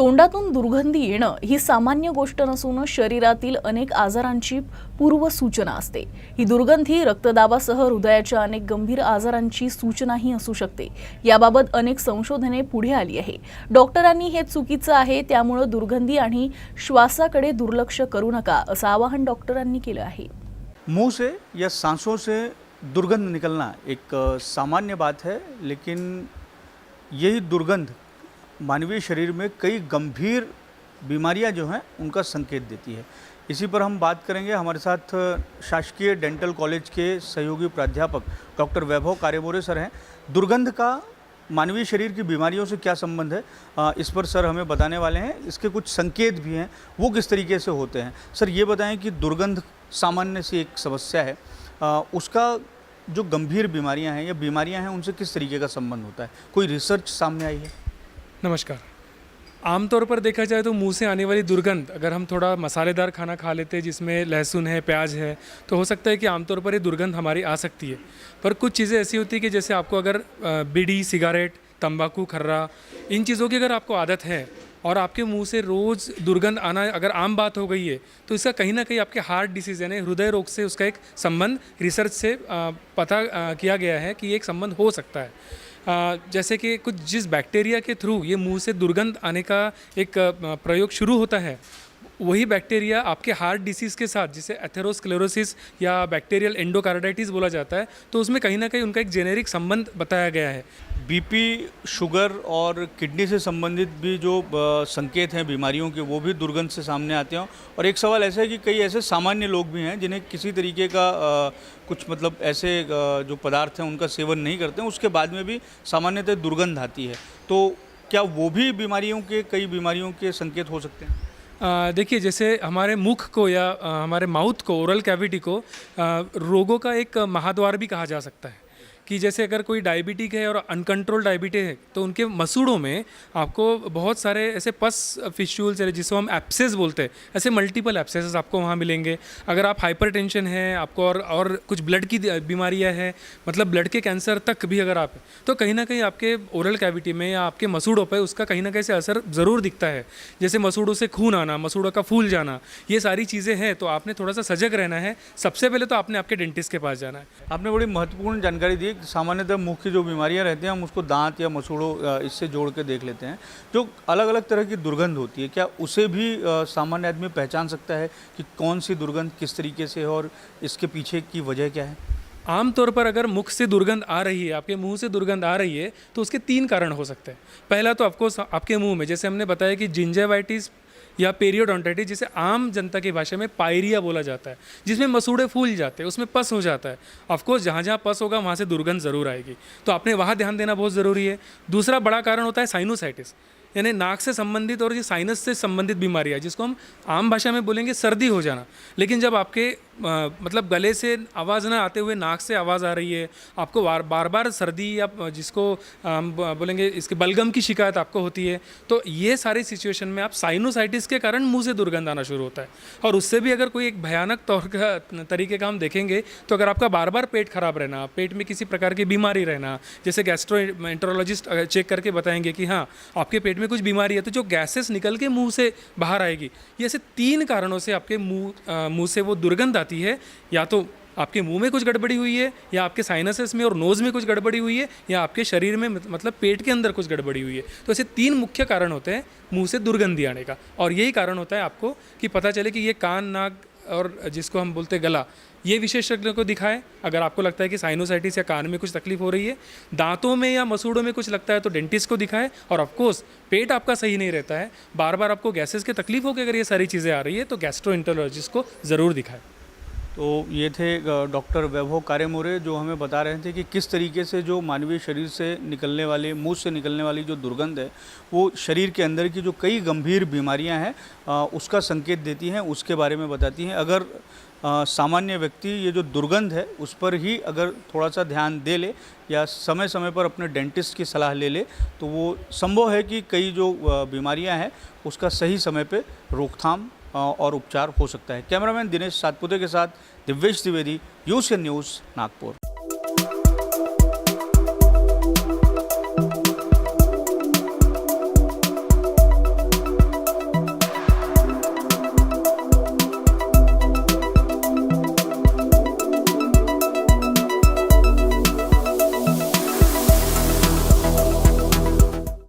तोंडातून दुर्गंधी येणं ही सामान्य गोष्ट नसून शरीरातील अनेक आजारांची पूर्वसूचना असते। ही दुर्गंधी रक्तदाबासह हृदयाच्या अनेक गंभीर आजारांची सूचनाही असू शकते। याबाबत अनेक संशोधने पुढे आली आहे। डॉक्टरांनी हे चुकीचं आहे, त्यामुळे दुर्गंधी आणि श्वासाकडे दुर्लक्ष करू नका असं आवाहन डॉक्टरांनी केलं आहे। मुंह से या सांसों से दुर्गंध निकलना एक सामान्य बात है, लेकिन यही दुर्गंध मानवीय शरीर में कई गंभीर बीमारियां जो हैं उनका संकेत देती है। इसी पर हम बात करेंगे। हमारे साथ शासकीय डेंटल कॉलेज के सहयोगी प्राध्यापक डॉक्टर वैभव कारेमोरे सर हैं। दुर्गंध का मानवीय शरीर की बीमारियों से क्या संबंध है, इस पर सर हमें बताने वाले हैं। इसके कुछ संकेत भी हैं, वो किस तरीके से होते हैं। सर ये बताएं कि दुर्गंध सामान्य सी एक समस्या है, उसका जो गंभीर बीमारियां हैं या बीमारियां हैं उनसे किस तरीके का संबंध होता है, कोई रिसर्च सामने आई है? नमस्कार। आमतौर पर देखा जाए तो मुंह से आने वाली दुर्गंध, अगर हम थोड़ा मसालेदार खाना खा लेते हैं जिसमें लहसुन है, प्याज है, तो हो सकता है कि आमतौर पर ये दुर्गंध हमारी आ सकती है। पर कुछ चीज़ें ऐसी होती है कि जैसे आपको अगर बीड़ी, सिगारेट, तंबाकू, खर्रा, इन चीज़ों की अगर आपको आदत है और आपके मुंह से रोज़ दुर्गंध आना अगर आम बात हो गई है, तो इसका कहीं ना कहीं आपके हार्ट डिसीज़ यानी हृदय रोग से उसका एक संबंध रिसर्च से पता किया गया है कि एक संबंध हो सकता है। जैसे कि कुछ जिस बैक्टीरिया के थ्रू ये मुंह से दुर्गंध आने का एक प्रयोग शुरू होता है, वही बैक्टीरिया आपके हार्ट डिसीज़ के साथ, जिसे एथेरोस्क्लेरोसिस या बैक्टीरियल एंडोकार्डाइटिस बोला जाता है, तो उसमें कहीं ना कहीं उनका एक जेनेरिक संबंध बताया गया है। बीपी, शुगर और किडनी से संबंधित भी जो संकेत हैं बीमारियों के, वो भी दुर्गंध से सामने आते हैं। और एक सवाल ऐसा है कि कई ऐसे सामान्य लोग भी हैं जिन्हें किसी तरीके का कुछ मतलब ऐसे जो पदार्थ हैं उनका सेवन नहीं करते हैं, उसके बाद में भी सामान्यतः दुर्गंध आती है। तो क्या वो भी कई बीमारियों के संकेत हो सकते हैं? देखिए, जैसे हमारे मुख को या हमारे माउथ को, ओरल कैविटी को रोगों का एक महाद्वार भी कहा जा सकता है। कि जैसे अगर कोई डायबिटिक है और अनकंट्रोल डायबिटिक है, तो उनके मसूड़ों में आपको बहुत सारे ऐसे पस फिस्टूल्स है जिसको हम एब्सेस बोलते हैं, ऐसे मल्टीपल एब्सेस आपको वहाँ मिलेंगे। अगर आप हाइपरटेंशन है आपको और कुछ ब्लड की बीमारियाँ हैं, मतलब ब्लड के कैंसर तक भी अगर आप, तो कहीं ना कहीं आपके ओरल कैविटी में या आपके मसूड़ों पर उसका कहीं ना कहीं से असर ज़रूर दिखता है। जैसे मसूड़ों से खून आना, मसूड़ों का फूल जाना, ये सारी चीज़ें हैं। तो आपने थोड़ा सा सजग रहना है। सबसे पहले तो आपने आपके डेंटिस्ट के पास जाना है। आपने बड़ी महत्वपूर्ण जानकारी दी। सामान्यतः मुख की जो बीमारियां रहती हैं हम उसको दांत या मसूड़ों इससे जोड़ के देख लेते हैं। जो अलग अलग तरह की दुर्गंध होती है, क्या उसे भी सामान्य आदमी पहचान सकता है कि कौन सी दुर्गंध किस तरीके से है और इसके पीछे की वजह क्या है? आमतौर पर अगर मुख से दुर्गंध आ रही है, आपके मुंह से दुर्गंध आ रही है, तो उसके 3 कारण हो सकते हैं। पहला तो ऑफकोर्स आपके मुंह में, जैसे हमने बताया कि जिंजेवाइटिस या पेरियोडोंटाइटिस, जिसे आम जनता की भाषा में पायरिया बोला जाता है, जिसमें मसूड़े फूल जाते हैं, उसमें पस हो जाता है। ऑफकोर्स जहाँ जहाँ पस होगा वहाँ से दुर्गंध ज़रूर आएगी, तो आपने वहाँ ध्यान देना बहुत ज़रूरी है। दूसरा बड़ा कारण होता है साइनोसाइटिस, यानी नाक से संबंधित और ये साइनस से संबंधित बीमारियाँ, जिसको हम आम भाषा में बोलेंगे सर्दी हो जाना। लेकिन जब आपके मतलब गले से आवाज़ ना आते हुए नाक से आवाज़ आ रही है, आपको बार बार सर्दी या जिसको बोलेंगे इसके बलगम की शिकायत आपको होती है, तो ये सारी सिचुएशन में आप साइनोसाइटिस के कारण मुंह से दुर्गंध आना शुरू होता है। और उससे भी अगर कोई एक भयानक तौर का तरीके का हम देखेंगे, तो अगर आपका बार बार पेट खराब रहना, पेट में किसी प्रकार की बीमारी रहना, जैसे गैस्ट्रोएंटरोलॉजिस्ट चेक करके बताएंगे कि हाँ आपके पेट में कुछ बीमारी है, तो जो गैसेस निकल के मुँह से बाहर आएगी। ये ऐसे 3 कारणों से आपके मुँह से वो दुर्गंध आती है। या तो आपके मुंह में कुछ गड़बड़ी हुई है, या आपके साइनसेस में और नोज़ में कुछ गड़बड़ी हुई है, या आपके शरीर में मतलब पेट के अंदर कुछ गड़बड़ी हुई है। तो ऐसे 3 मुख्य कारण होते हैं मुंह से दुर्गंधी आने का। और यही कारण होता है आपको कि पता चले कि ये कान, नाक और जिसको हम बोलते हैं गला, ये विशेषज्ञ को दिखाएं। अगर आपको लगता है कि साइनोसाइटिस या कान में कुछ तकलीफ हो रही है, दांतों में या मसूड़ों में कुछ लगता है, तो डेंटिस्ट को दिखाएं। और ऑफकोर्स पेट आपका सही नहीं रहता है, बार बार आपको गैसेस की तकलीफ होकर अगर ये सारी चीज़ें आ रही है, तो गैस्ट्रोएंटरोलॉजिस्ट को ज़रूर दिखाएं। तो ये थे डॉक्टर वैभव कारेमोरे, जो हमें बता रहे थे कि किस तरीके से जो मानवीय शरीर से निकलने वाले, मुंह से निकलने वाली जो दुर्गंध है, वो शरीर के अंदर की जो कई गंभीर बीमारियां हैं उसका संकेत देती हैं, उसके बारे में बताती हैं। अगर सामान्य व्यक्ति ये जो दुर्गंध है उस पर ही अगर थोड़ा सा ध्यान दे ले या समय समय पर अपने डेंटिस्ट की सलाह ले ले, तो वो संभव है कि कई जो बीमारियां हैं उसका सही समय पे रोकथाम और उपचार हो सकता है। कैमरामैन दिनेश सातपुते के साथ दिव्येश द्विवेदी, यूसीएन न्यूज़, नागपुर।